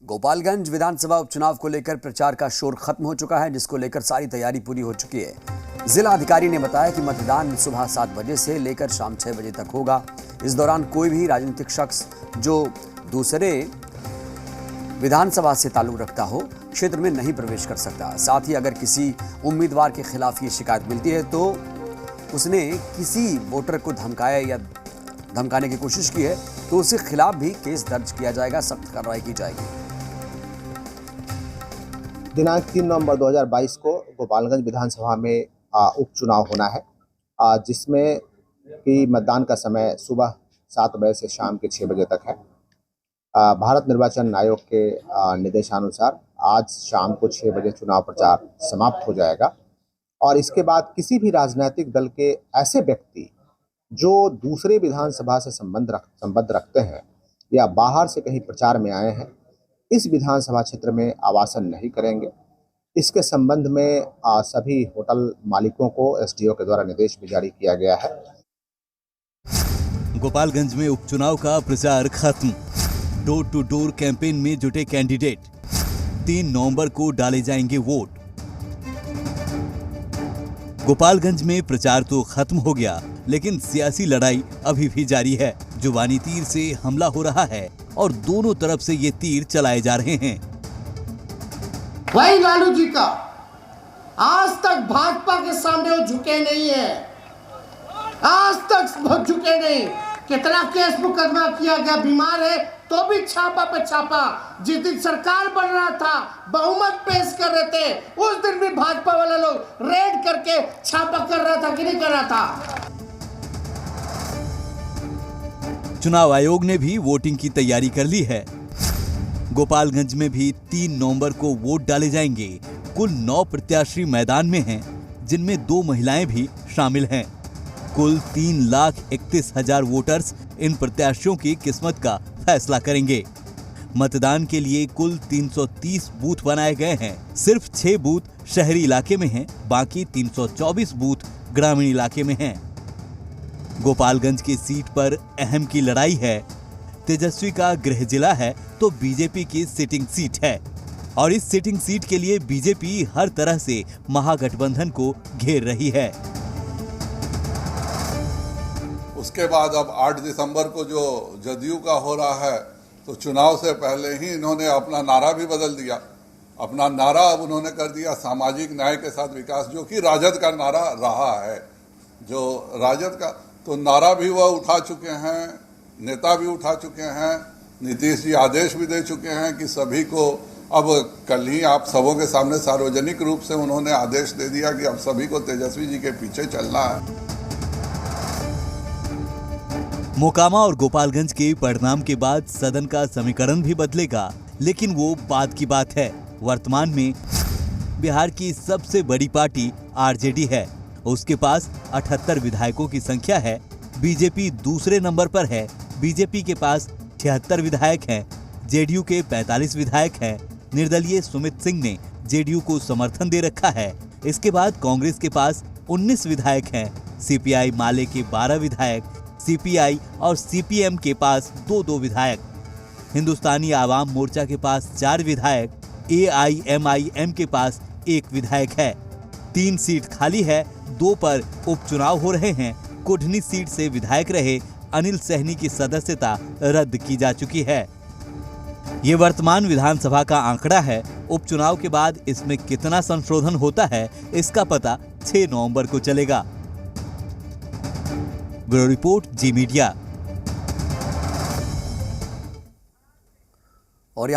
गोपालगंज विधानसभा उपचुनाव को लेकर प्रचार का शोर खत्म हो चुका है, जिसको लेकर सारी तैयारी पूरी हो चुकी है। जिला अधिकारी ने बताया कि मतदान सुबह 7 बजे से लेकर शाम 6 बजे तक होगा। इस दौरान कोई भी राजनीतिक शख्स जो दूसरे विधानसभा से ताल्लुक रखता हो क्षेत्र में नहीं प्रवेश कर सकता। साथ ही अगर किसी उम्मीदवार के खिलाफ ये शिकायत मिलती है तो उसने किसी वोटर को धमकाया या धमकाने की कोशिश की है तो उसके खिलाफ भी केस दर्ज किया जाएगा, सख्त कार्रवाई की जाएगी। दिनांक 3 नवंबर 2022 को गोपालगंज विधानसभा में उपचुनाव होना है, जिसमें कि मतदान का समय सुबह 7 बजे से शाम के 6 बजे तक है। भारत निर्वाचन आयोग के निर्देशानुसार आज शाम को 6 बजे चुनाव प्रचार समाप्त हो जाएगा और इसके बाद किसी भी राजनीतिक दल के ऐसे व्यक्ति जो दूसरे विधानसभा से संबंध रखते हैं या बाहर से कहीं प्रचार में आए हैं, इस विधानसभा क्षेत्र में आवासन नहीं करेंगे। इसके संबंध में सभी होटल मालिकों को एसडीओ के द्वारा निर्देश भी जारी किया गया है। गोपालगंज में उपचुनाव का प्रचार खत्म। डोर टू डोर कैंपेन में जुटे कैंडिडेट। 3 नवंबर को डाले जाएंगे वोट। गोपालगंज में प्रचार तो खत्म हो गया, लेकिन सियासी लड़ाई अभी भी जारी है। जुबानी तीर से हमला हो रहा है और दोनों तरफ से ये तीर चलाए जा रहे हैं। भाई लालू जी का आज तक भाजपा के सामने वो झुके नहीं है, आज तक झुके नहीं। कितना केस मुकदमा किया गया, बीमार है तो भी छापा पे छापा। जिस दिन सरकार बन रहा था, बहुमत पेश कर रहे थे, उस दिन भी भाजपा वाले लोग रेड करके छापा कर रहा था कि नहीं कर रहा था। चुनाव आयोग ने भी वोटिंग की तैयारी कर ली है। गोपालगंज में भी 3 नवंबर को वोट डाले जाएंगे। कुल 9 प्रत्याशी मैदान में हैं, जिनमें 2 महिलाएं भी शामिल हैं। कुल 3,31,000 वोटर्स इन प्रत्याशियों की किस्मत का फैसला करेंगे। मतदान के लिए कुल 330 बूथ बनाए गए हैं। सिर्फ 6 बूथ शहरी इलाके में हैं, बाकी 324 बूथ ग्रामीण इलाके में हैं। गोपालगंज की सीट पर अहम की लड़ाई है। तेजस्वी का गृह जिला है तो बीजेपी की सिटिंग सीट है और इस सिटिंग सीट के लिए बीजेपी हर तरह से महागठबंधन को घेर रही है। उसके बाद अब 8 दिसंबर को जो जदयू का हो रहा है, तो चुनाव से पहले ही इन्होंने अपना नारा भी बदल दिया। अपना नारा अब उन्होंने कर दिया सामाजिक न्याय के साथ विकास, जो कि राजद का नारा रहा है। जो राजद का तो नारा भी वह उठा चुके हैं, नेता भी उठा चुके हैं। नीतीश जी आदेश भी दे चुके हैं कि सभी को, अब कल ही आप सबों के सामने सार्वजनिक रूप से उन्होंने आदेश दे दिया कि अब सभी को तेजस्वी जी के पीछे चलना है। मोकामा और गोपालगंज के परिणाम के बाद सदन का समीकरण भी बदलेगा, लेकिन वो बाद की बात है। वर्तमान में बिहार की सबसे बड़ी पार्टी आरजेडी है। उसके पास 78 विधायकों की संख्या है। बीजेपी दूसरे नंबर पर है। बीजेपी के पास 76 विधायक हैं। जेडीयू के 45 विधायक हैं। निर्दलीय सुमित सिंह ने जेडीयू को समर्थन दे रखा है। इसके बाद कांग्रेस के पास 19 विधायक हैं। सीपीआई माले के 12 विधायक, सीपीआई और सीपीएम के पास 2-2 विधायक, हिंदुस्तानी आवाम मोर्चा के पास 4 विधायक, एआईएमआईएम के पास 1 विधायक है। 3 सीट खाली है, 2 पर उपचुनाव हो रहे हैं। कुढ़नी सीट से विधायक रहे अनिल सहनी की सदस्यता रद्द की जा चुकी है। ये वर्तमान विधानसभा का आंकड़ा है। उपचुनाव के बाद इसमें कितना संशोधन होता है, इसका पता 6 नवंबर को चलेगा। ब्यूरो रिपोर्ट, जी मीडिया। और